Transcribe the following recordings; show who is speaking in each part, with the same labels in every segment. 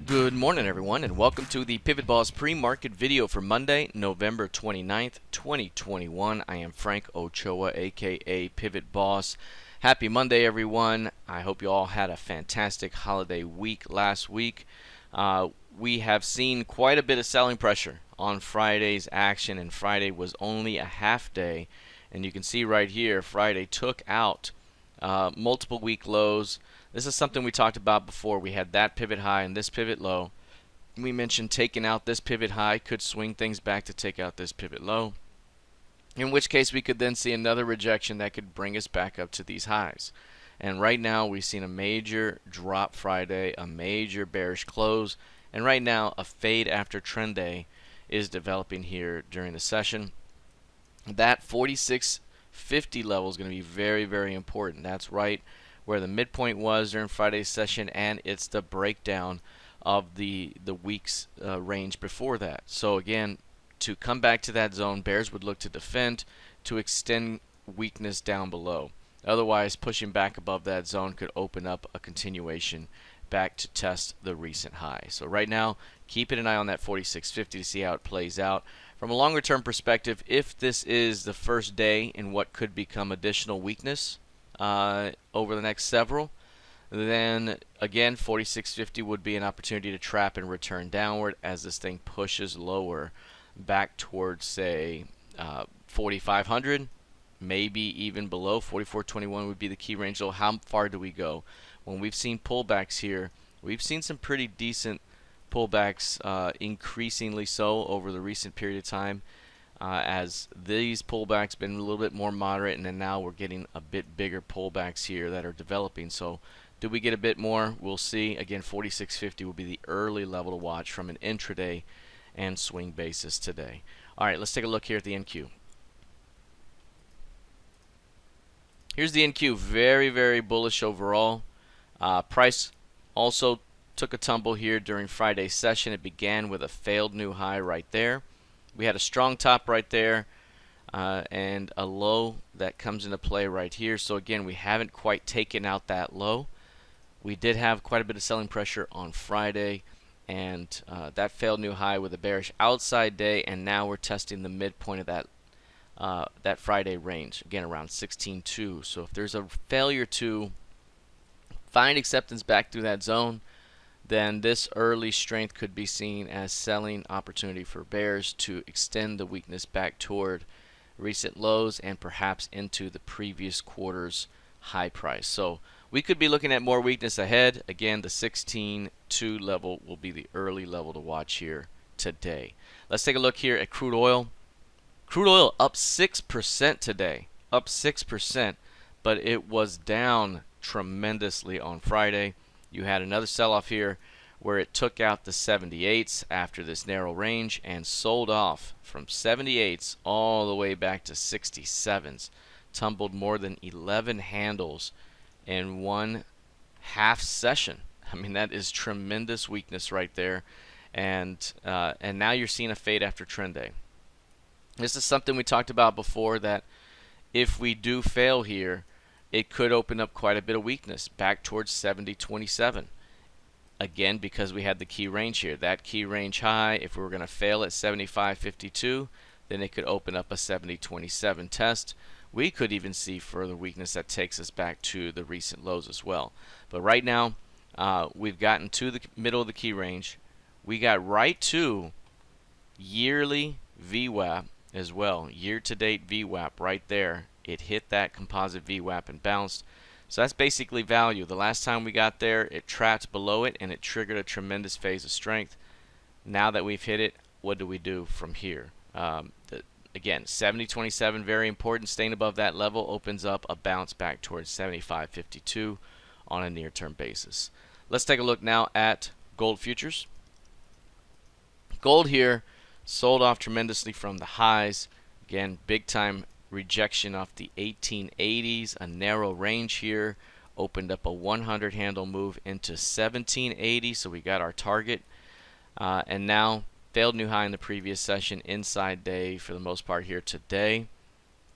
Speaker 1: Good morning, everyone, and welcome to the PivotBoss pre-market video for Monday, November 29th, 2021. I am Frank Ochoa, aka PivotBoss. Happy Monday, everyone. I hope you all had a fantastic holiday week last week. We have seen quite a bit of selling pressure on Friday's action, and Friday was only a half day. And you can see right here, Friday took out multiple week lows. This is something we talked about before. We had that pivot high and this pivot low. We mentioned taking out this pivot high could swing things back to take out this pivot low, in which case we could then see another rejection that could bring us back up to these highs. And right now we've seen a major drop Friday, a major bearish close, and right now a fade after trend day is developing here during the session. That 4650 level is going to be very, very important. That's right where the midpoint was during Friday's session, and it's the breakdown of the week's range before that. So again, to come back to that zone, bears would look to defend to extend weakness down below. Otherwise, pushing back above that zone could open up a continuation back to test the recent high. So right now, keeping an eye on that 4650 to see how it plays out. From a longer term perspective, if this is the first day in what could become additional weakness over the next several, then again 4650 would be an opportunity to trap and return downward as this thing pushes lower back towards, say, 4500, maybe even below 4421 would be the key range. So how far do we go? When we've seen pullbacks here, we've seen some pretty decent pullbacks, increasingly so over the recent period of time, as these pullbacks been a little bit more moderate, and then now we're getting a bit bigger pullbacks here that are developing. So do we get a bit more? We'll see. Again, 4650 will be the early level to watch from an intraday and swing basis today. All right, let's take a look here at the NQ. Here's the NQ, very, very bullish overall. Price also took a tumble here during Friday's session. It began with a failed new high right there. We had a strong top right there and a low that comes into play right here. So again, we haven't quite taken out that low. We did have quite a bit of selling pressure on Friday, and that failed new high with a bearish outside day, and now we're testing the midpoint of that Friday range, again around 16.2. So if there's a failure to find acceptance back through that zone, then this early strength could be seen as selling opportunity for bears to extend the weakness back toward recent lows and perhaps into the previous quarter's high price. So we could be looking at more weakness ahead. Again, the 16.2 level will be the early level to watch here today. Let's take a look here at crude oil. Crude oil up 6% today, up 6%, but it was down tremendously on Friday. You had another sell-off here where it took out the 78s after this narrow range and sold off from 78s all the way back to 67s. Tumbled more than 11 handles in one half session. I mean, that is tremendous weakness right there. And now you're seeing a fade after trend day. This is something we talked about before, that if we do fail here, it could open up quite a bit of weakness back towards 70.27. Again, because we had the key range here. That key range high, if we were going to fail at 75.52, then it could open up a 70.27 test. We could even see further weakness that takes us back to the recent lows as well. But right now, we've gotten to the middle of the key range. We got right to yearly VWAP as well. Year-to-date VWAP right there. It hit that composite VWAP and bounced. So that's basically value. The last time we got there, it trapped below it and it triggered a tremendous phase of strength. Now that we've hit it, what do we do from here? Again, 70.27, very important. Staying above that level opens up a bounce back towards 75.52 on a near-term basis. Let's take a look now at gold futures. Gold here sold off tremendously from the highs. Again, big time rejection off the 1880s, a narrow range here, opened up a 100 handle move into 1780, so we got our target, and now failed new high in the previous session, inside day for the most part here today,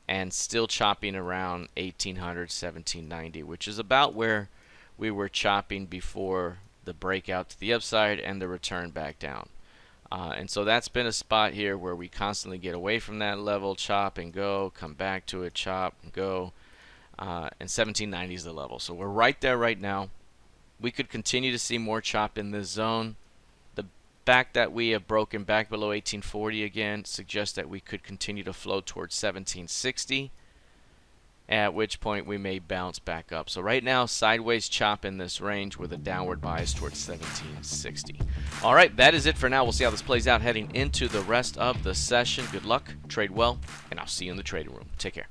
Speaker 1: and still chopping around 1800, 1790, which is about where we were chopping before the breakout to the upside, and the return back down. And so that's been a spot here where we constantly get away from that level, chop and go, come back to it, chop and go, and 1790 is the level. So we're right there right now. We could continue to see more chop in this zone. The fact that we have broken back below 1840 again suggests that we could continue to float towards 1760, at which point we may bounce back up. So right now, sideways chop in this range with a downward bias towards 1760. All right, that is it for now. We'll see how this plays out heading into the rest of the session. Good luck, trade well, and I'll see you in the trading room. Take care.